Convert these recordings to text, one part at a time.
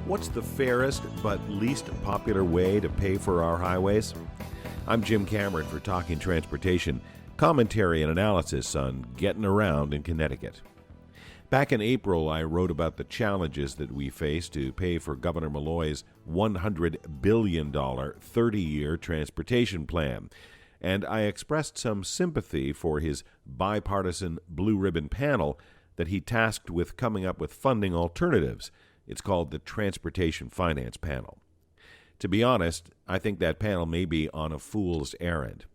What's the fairest but least popular way to pay for our highways? I'm Jim Cameron for Talking Transportation, commentary and analysis on getting around in Connecticut. Back in April, I wrote about the challenges that we face to pay for Governor Malloy's $100 billion 30-year transportation plan, and I expressed some sympathy for his bipartisan blue ribbon panel that he tasked with coming up with funding alternatives. It's called the Transportation Finance Panel. To be honest, I think that panel may be on a fool's errand.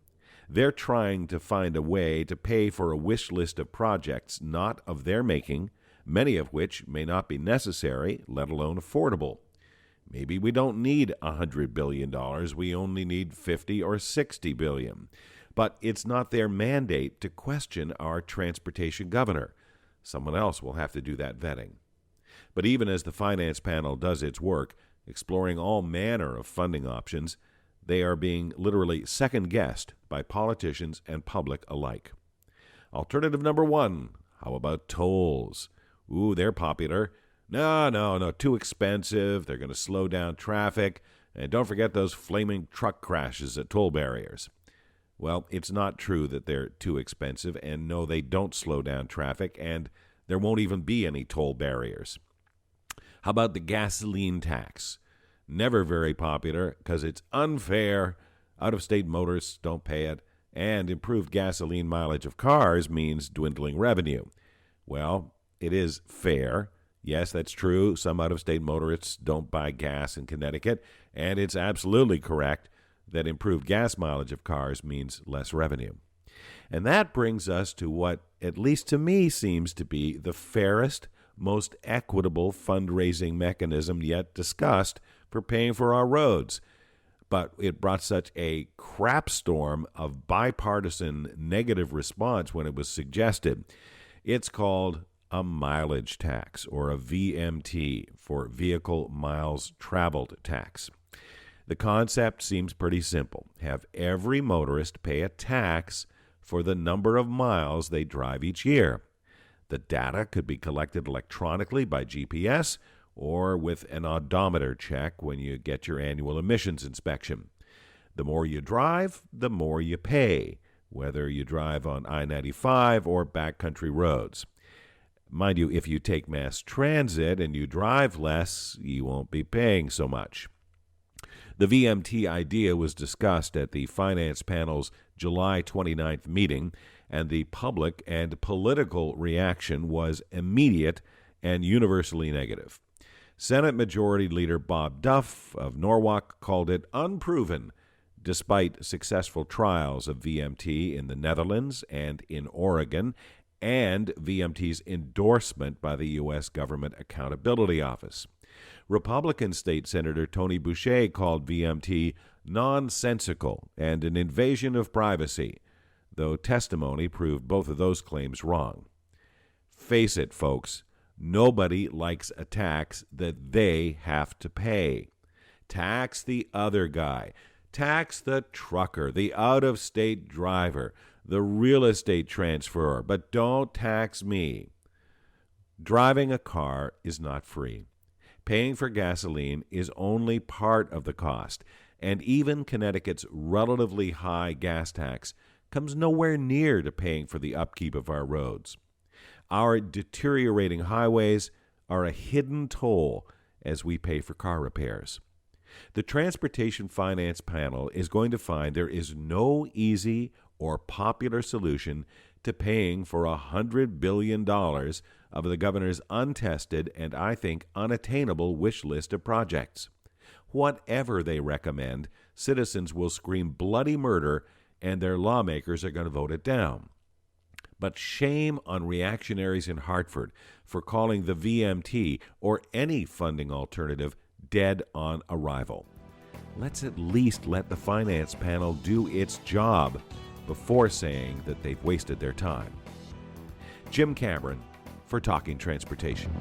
They're trying to find a way to pay for a wish list of projects not of their making, many of which may not be necessary, let alone affordable. Maybe we don't need $100 billion, we only need $50 or $60 billion. But it's not their mandate to question our transportation governor. Someone else will have to do that vetting. But even as the finance panel does its work, exploring all manner of funding options, they are being literally second-guessed by politicians and public alike. Alternative number one, how about tolls? Ooh, they're popular. No, too expensive. They're going to slow down traffic. And don't forget those flaming truck crashes at toll barriers. Well, it's not true that they're too expensive, and no, they don't slow down traffic, and there won't even be any toll barriers. How about the gasoline tax? Never very popular because it's unfair. Out-of-state motorists don't pay it, and improved gasoline mileage of cars means dwindling revenue. Well, it is fair. Yes, that's true. Some out-of-state motorists don't buy gas in Connecticut, and it's absolutely correct that improved gas mileage of cars means less revenue. And that brings us to what, at least to me, seems to be the fairest, most equitable fundraising mechanism yet discussed for paying for our roads. But it brought such a crapstorm of bipartisan negative response when it was suggested. It's called a mileage tax, or a VMT, for Vehicle Miles Traveled tax. The concept seems pretty simple. Have every motorist pay a tax for the number of miles they drive each year. The data could be collected electronically by GPS or with an odometer check when you get your annual emissions inspection. The more you drive, the more you pay, whether you drive on I-95 or backcountry roads. Mind you, if you take mass transit and you drive less, you won't be paying so much. The VMT idea was discussed at the Finance Panel's July 29th meeting, and the public and political reaction was immediate and universally negative. Senate Majority Leader Bob Duff of Norwalk called it unproven, despite successful trials of VMT in the Netherlands and in Oregon, and VMT's endorsement by the U.S. Government Accountability Office. Republican State Senator Tony Boucher called VMT nonsensical and an invasion of privacy, though testimony proved both of those claims wrong. Face it, folks, nobody likes a tax that they have to pay. Tax the other guy. Tax the trucker, the out-of-state driver, the real estate transferor, but don't tax me. Driving a car is not free. Paying for gasoline is only part of the cost, and even Connecticut's relatively high gas tax comes nowhere near to paying for the upkeep of our roads. Our deteriorating highways are a hidden toll as we pay for car repairs. The Transportation Finance Panel is going to find there is no easy or popular solution to paying for $100 billion of the governor's untested and, I think, unattainable wish list of projects. Whatever they recommend, citizens will scream bloody murder, and their lawmakers are going to vote it down. But shame on reactionaries in Hartford for calling the VMT or any funding alternative dead on arrival. Let's at least let the finance panel do its job before saying that they've wasted their time. Jim Cameron for Talking Transportation.